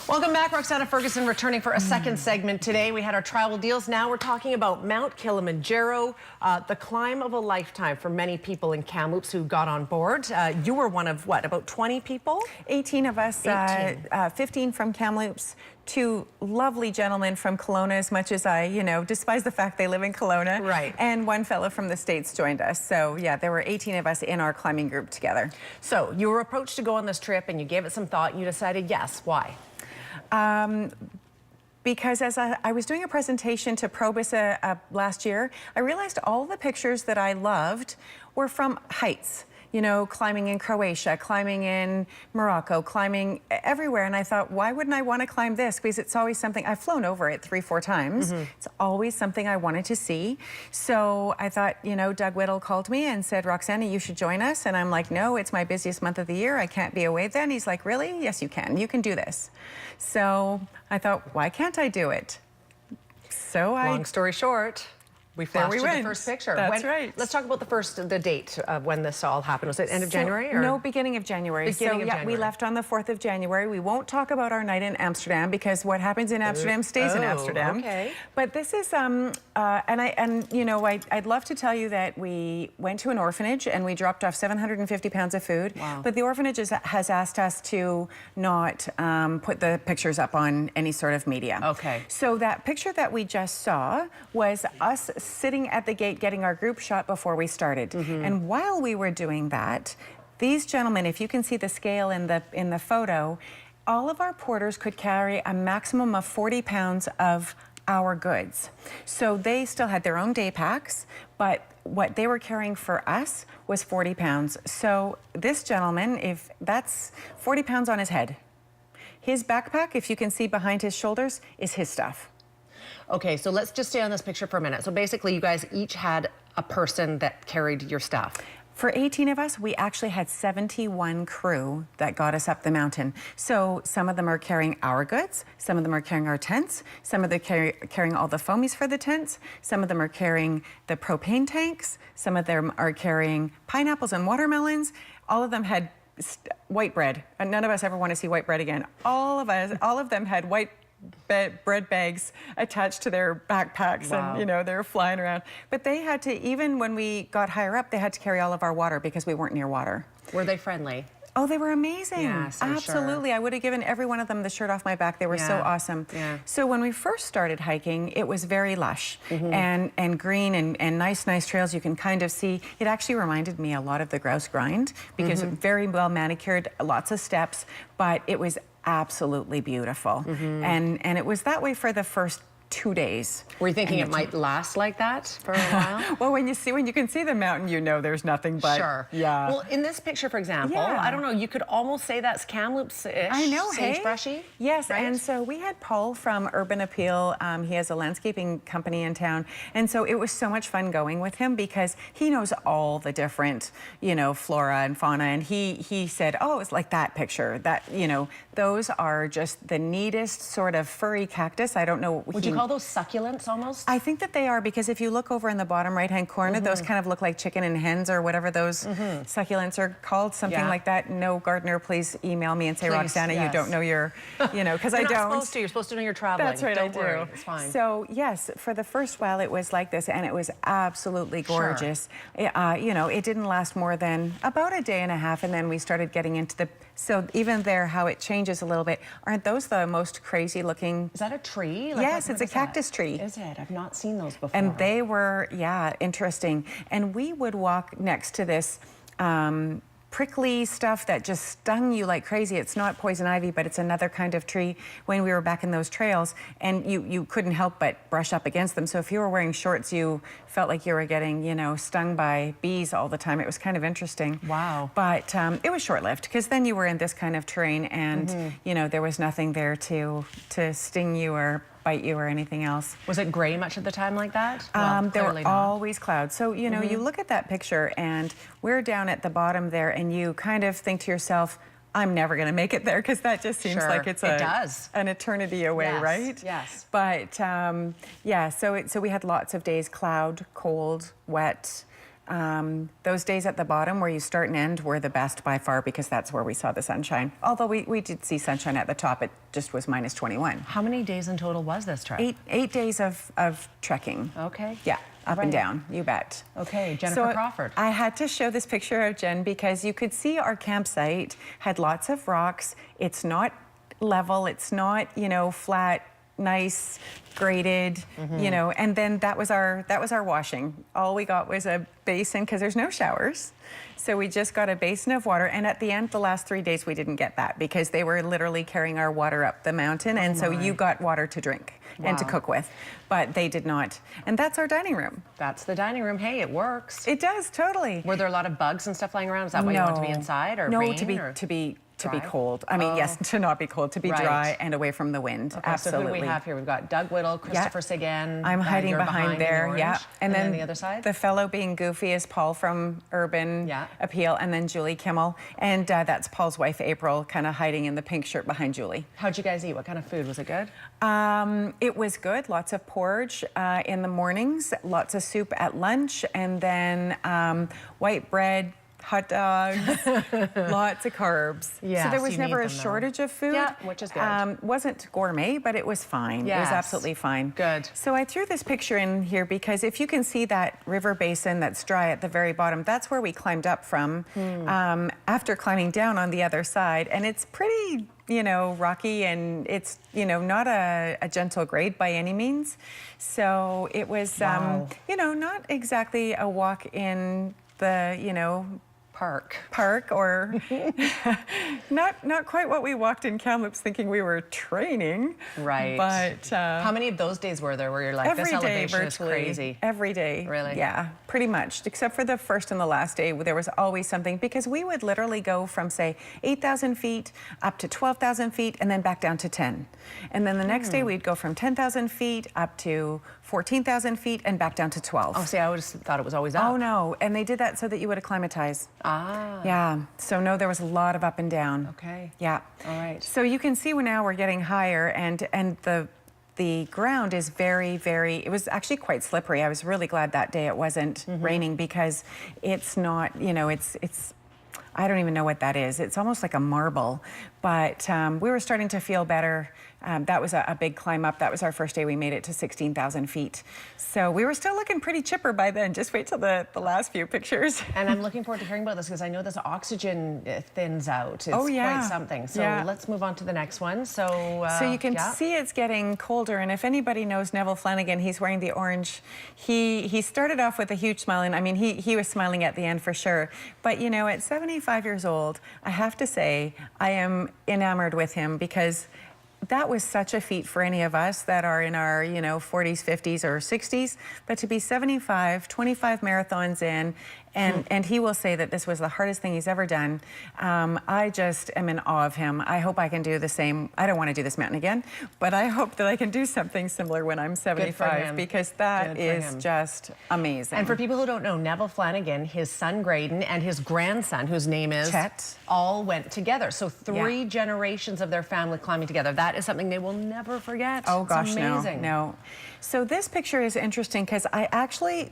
Welcome back. Roxana Ferguson returning for a second segment today. We had our travel deals. Now we're talking about Mount Kilimanjaro, the climb of a lifetime for many people in Kamloops who got on board. You were one of, what, about 20 people? 18 of us, 15 from Kamloops, two lovely gentlemen from Kelowna, as much as I, despise the fact they live in Kelowna. Right. And one fellow from the States joined us. So yeah, there were 18 of us in our climbing group together. So you were approached to go on this trip and you gave it some thought and you decided yes. Why? Because as I was doing a presentation to Probus last year, I realized all the pictures that I loved were from heights. Climbing in Croatia, climbing in Morocco, climbing everywhere. And I thought, why wouldn't I want to climb this? Because it's always something, I've flown over it 3-4 times. It's always something I wanted to see. So I thought, Doug Whittle called me and said, Roxana, you should join us. And I'm like, no, it's my busiest month of the year. I can't be away then. He's like, really? Yes, you can. You can do this. So I thought, why can't I do it? So Long story short, we flashed to the first picture. That's right. Let's talk about the date of when this all happened. Was it end of January? Or? No, beginning of January. We left on the 4th of January. We won't talk about our night in Amsterdam because what happens in Amsterdam stays in Amsterdam. Okay. But this is, I'd love to tell you that we went to an orphanage and we dropped off 750 pounds of food. Wow. But the orphanage has asked us to not put the pictures up on any sort of media. Okay. So that picture that we just saw was us sitting at the gate getting our group shot before we started. And while we were doing that, these gentlemen, if you can see the scale in the photo, all of our porters could carry a maximum of 40 pounds of our goods. So they still had their own day packs, but what they were carrying for us was 40 pounds. So this gentleman, if that's 40 pounds on his head, his backpack, if you can see behind his shoulders, is his stuff. Okay, so let's just stay on this picture for a minute. So basically you guys each had a person that carried your stuff. For 18 of us, we actually had 71 crew that got us up the mountain. So some of them are carrying our goods, some of them are carrying our tents, some of them are carrying all the foamies for the tents, some of them are carrying the propane tanks, some of them are carrying pineapples and watermelons. All of them had white bread, and none of us ever want to see white bread again. All of them had white bread bags attached to their backpacks. Wow. And they were flying around. But they had to, even when we got higher up, they had to carry all of our water because we weren't near water. Were they friendly? Oh, they were amazing. Yes, I'm absolutely. Sure. I would have given every one of them the shirt off my back. They were so awesome. Yeah. So when we first started hiking, it was very lush and green and nice trails. You can kind of see, it actually reminded me a lot of the Grouse Grind because very well manicured, lots of steps, but it was absolutely beautiful. And it was that way for the first 2 days. Were you thinking it might last like that for a while? Well, when you can see the mountain, there's nothing but. Sure. Yeah. Well, in this picture, for example, I don't know, you could almost say that's Kamloops-ish. I know, Sagebrushy. Yes, right? And so we had Paul from Urban Appeal. He has a landscaping company in town. And so it was so much fun going with him because he knows all the different, flora and fauna. And he said, oh, it's like that picture. That, those are just the neatest sort of furry cactus. I don't know. Would you call those succulents almost? I think that they are because if you look over in the bottom right-hand corner, those kind of look like chicken and hens or whatever those succulents are called, something like that. No gardener, please email me and say, Roxana, you don't know your, because I don't. You're not supposed to. You're supposed to know you're traveling. That's right, don't I worry. do. It's fine. So yes, for the first while it was like this and it was absolutely gorgeous. Sure. It didn't last more than about a day and a half and then we started getting into so even there, how it changes a little bit. Aren't those the most crazy looking? Is that a tree? Yes, it's a cactus tree. Is it? I've not seen those before. And they were, interesting. And we would walk next to this prickly stuff that just stung you like crazy. It's not poison ivy, but it's another kind of tree when we were back in those trails. And you couldn't help but brush up against them. So if you were wearing shorts, you felt like you were getting, stung by bees all the time. It was kind of interesting. Wow. But it was short-lived because then you were in this kind of terrain and, there was nothing there to sting you or bite you or anything else. Was it gray much of the time like that? There were always clouds. So, you look at that picture and we're down at the bottom there and you kind of think to yourself, I'm never going to make it there because that just seems like it's an eternity away, right? Yes. But, so we had lots of days, cloud, cold, wet, those days at the bottom where you start and end were the best by far because that's where we saw the sunshine. Although we did see sunshine at the top, it just was minus 21. How many days in total was this trek? Eight days of trekking. Okay. Yeah, up and down, you bet. Okay, Jennifer Crawford. I had to show this picture of Jen because you could see our campsite had lots of rocks. It's not level, it's not, you know, flat, nice, graded, you know, and then that was our washing. All we got was a basin because there's no showers. So we just got a basin of water, and at the end, the last 3 days, we didn't get that because they were literally carrying our water up the mountain, and so you got water to drink and to cook with, but they did not. And that's our dining room. That's the dining room. Hey, it works. It does, totally. Were there a lot of bugs and stuff flying around? Is that why you want to be inside, or no, rain? To be cold. I mean, yes, to not be cold, to be dry and away from the wind. Okay, absolutely. So who do we have here? We've got Doug Whittle, Christopher Sagan. I'm hiding behind there, yeah. And then the other side? The fellow being goofy is Paul from Urban Appeal, and then Julie Kimmel. And that's Paul's wife, April, kind of hiding in the pink shirt behind Julie. How'd you guys eat? What kind of food? Was it good? It was good. Lots of porridge in the mornings, lots of soup at lunch, and then white bread, hot dogs, lots of carbs. Yeah, so there was never a them, shortage of food. Yeah, which is good. Wasn't gourmet, but it was fine. Yes. It was absolutely fine. Good. So I threw this picture in here because if you can see that river basin that's dry at the very bottom, that's where we climbed up from after climbing down on the other side. And it's pretty, you know, rocky, and it's, you know, not a gentle grade by any means. So it was, you know, not exactly a walk in the, you know, park or not quite what we walked in Kamloops thinking we were training. Right. But how many of those days were there where you're like, this elevation is crazy? Every day. Really? Yeah, pretty much. Except for the first and the last day, there was always something, because we would literally go from, say, 8,000 feet up to 12,000 feet and then back down to 10. And then the next day we'd go from 10,000 feet up to 14,000 feet and back down to 12. Oh, see, I always thought it was always up. Oh, no. And they did that so that you would acclimatize. Ah. Yeah. So, no, there was a lot of up and down. Okay. Yeah. All right. So you can see now we're getting higher, and the ground is very, it was actually quite slippery. I was really glad that day it wasn't raining, because it's not, you know, it's I don't even know what that is. It's almost like a marble, but we were starting to feel better. That was a big climb up. That was our first day. We made it to 16,000 feet. So we were still looking pretty chipper by then. Just wait till the last few pictures. And I'm looking forward to hearing about this, because I know this oxygen thins out. It's quite something. So let's move on to the next one. So you can see it's getting colder. And if anybody knows Neville Flanagan, he's wearing the orange. He started off with a huge smile, and I mean, he was smiling at the end for sure. But you know, at 75 years old, I have to say I am enamored with him, because that was such a feat for any of us that are in our, you know, 40s, 50s, or 60s. But to be 75, 25 marathons in, and he will say that this was the hardest thing he's ever done. I just am in awe of him. I hope I can do the same. I don't want to do this mountain again, but I hope that I can do something similar when I'm 75, because that is just amazing. And for people who don't know, Neville Flanagan, his son Graydon, and his grandson, whose name is Chet, all went together. So 3 generations of their family climbing together. That is something they will never forget. Oh gosh, it's amazing. No. So this picture is interesting, because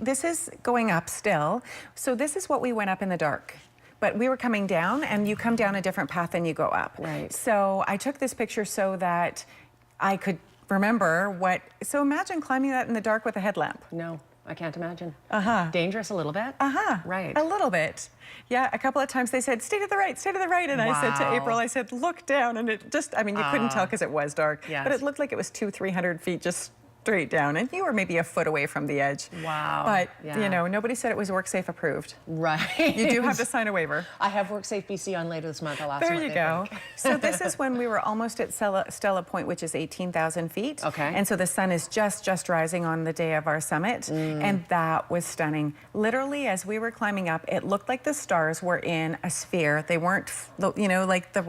this is going up still. So this is what we went up in the dark. But we were coming down, and you come down a different path than you go up. Right. So I took this picture so that I could remember what, so imagine climbing that in the dark with a headlamp. No, I can't imagine. Dangerous a little bit? Right. A little bit. Yeah, a couple of times they said, stay to the right, stay to the right. And I said to April, I said, look down. And it just, I mean, you couldn't tell because it was dark. Yes. But it looked like it was 200-300 feet just straight down, and you were maybe a foot away from the edge. Wow. But, you know, nobody said it was WorkSafe approved. Right. You do have to sign a waiver. I have WorkSafe BC on later this month. I'll ask There you go. So this is when we were almost at Stella Point, which is 18,000 feet. Okay. And so the sun is just rising on the day of our summit. And that was stunning. Literally, as we were climbing up, it looked like the stars were in a sphere. They weren't, you know, like the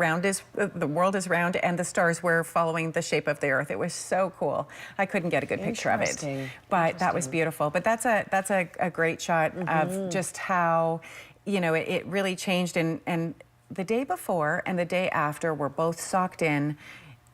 world is round, and the stars were following the shape of the earth. It was so cool. I couldn't get a good picture of it, but that was beautiful. But that's a great shot of just how, you know, it really changed. And the day before and the day after were both socked in.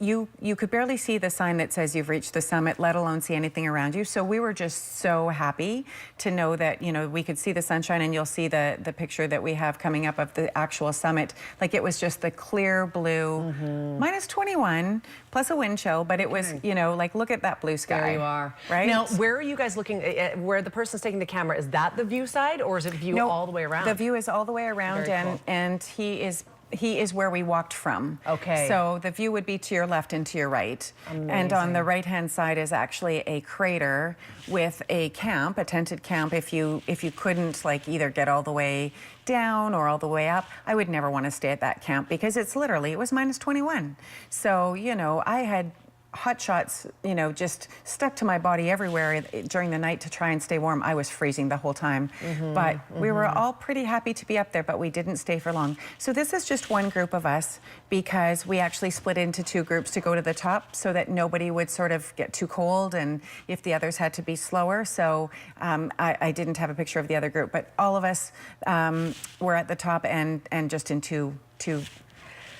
you could barely see the sign that says you've reached the summit, let alone see anything around you. So we were just so happy to know that, you know, we could see the sunshine, and you'll see the picture that we have coming up of the actual summit. Like, it was just the clear blue, minus 21, plus a wind chill, but it was, you know, like, look at that blue sky. There you are. Right? Now, where are you guys looking, where the person's taking the camera? Is that the view side, or is it view all the way around? The view is all the way around, Very cool. and he is where we walked from. Okay. So the view would be to your left and to your right. Amazing. And on the right-hand side is actually a crater with a camp, a tented camp. If you couldn't, like, either get all the way down or all the way up, I would never want to stay at that camp, because it was minus 21. So, you know, I had hot shots, you know, just stuck to my body everywhere during the night to try and stay warm. I was freezing the whole time. But we were all pretty happy to be up there, but we didn't stay for long. So this is just one group of us, because we actually split into two groups to go to the top so that nobody would sort of get too cold, and if the others had to be slower. So I didn't have a picture of the other group, but all of us were at the top, and just in two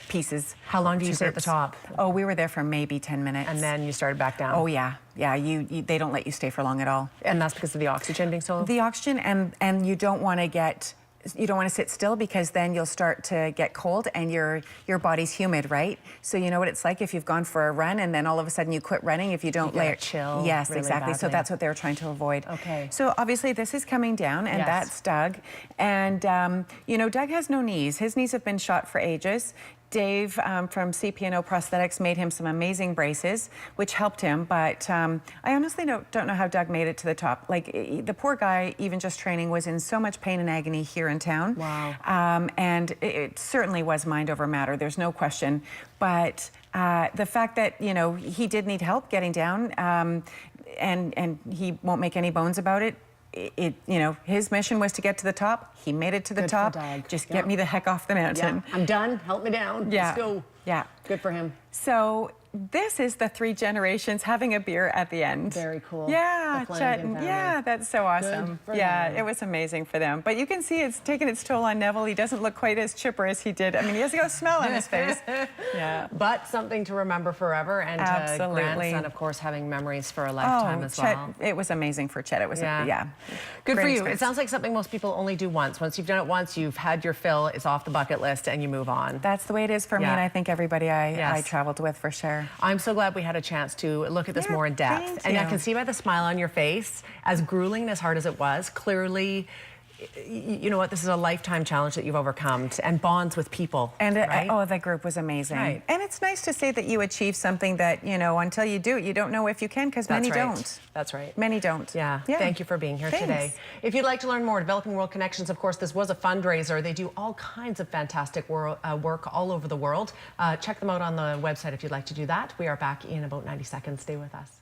pieces. How long do you stay at the top? Oh, we were there for maybe 10 minutes. And then you started back down? Oh, yeah. Yeah, they don't let you stay for long at all. And that's because of the oxygen being so low? The oxygen, and you don't want to sit still, because then you'll start to get cold, and your body's humid, right? So you know what it's like if you've gone for a run and then all of a sudden you quit running if you don't let it chill. Yes, really exactly. Badly. So that's what they were trying to avoid. Okay. So obviously this is coming down, and that's Doug. And you know, Doug has no knees. His knees have been shot for ages. Dave from CP&O Prosthetics made him some amazing braces, which helped him. But I honestly don't know how Doug made it to the top. Like, the poor guy, even just training, was in so much pain and agony here in town. Wow. And it certainly was mind over matter. There's no question. But the fact that, you know, he did need help getting down, and he won't make any bones about it. You know, his mission was to get to the top. He made it to the top. Just get me the heck off the mountain. Yeah. I'm done. Help me down. Yeah. Let's go. Yeah. Good for him. So this is the three generations having a beer at the end. Very cool. Yeah, The Chet, Flanagan family. yeah, that's so awesome. Good for Yeah, them. it was amazing for them. But you can see it's taken its toll on Neville. He doesn't look quite as chipper as he did. I mean, he has a smile on his face. Yeah. But something to remember forever, and Absolutely. grandson, of course, having memories for a lifetime as Chet, well. it was amazing for Chet. It was, yeah. Good for Great you. experience. It sounds like something most people only do once. Once you've done it once, you've had your fill, it's off the bucket list, and you move on. That's the way it is for me, and I think everybody I traveled with, for sure. I'm so glad we had a chance to look at this more in depth. Thank And I you. can see by the smile on your face, as grueling and as hard as it was, clearly, you know what, this is a lifetime challenge that you've overcome, and bonds with people. And right? oh, the group was amazing. Right. And it's nice to say that you achieve something that, you know, until you do it, you don't know if you can, because many don't. That's right. Many don't. Yeah. Thank you for being here today. If you'd like to learn more, Developing World Connections, of course, this was a fundraiser. They do all kinds of fantastic work all over the world. Check them out on the website if you'd like to do that. We are back in about 90 seconds. Stay with us.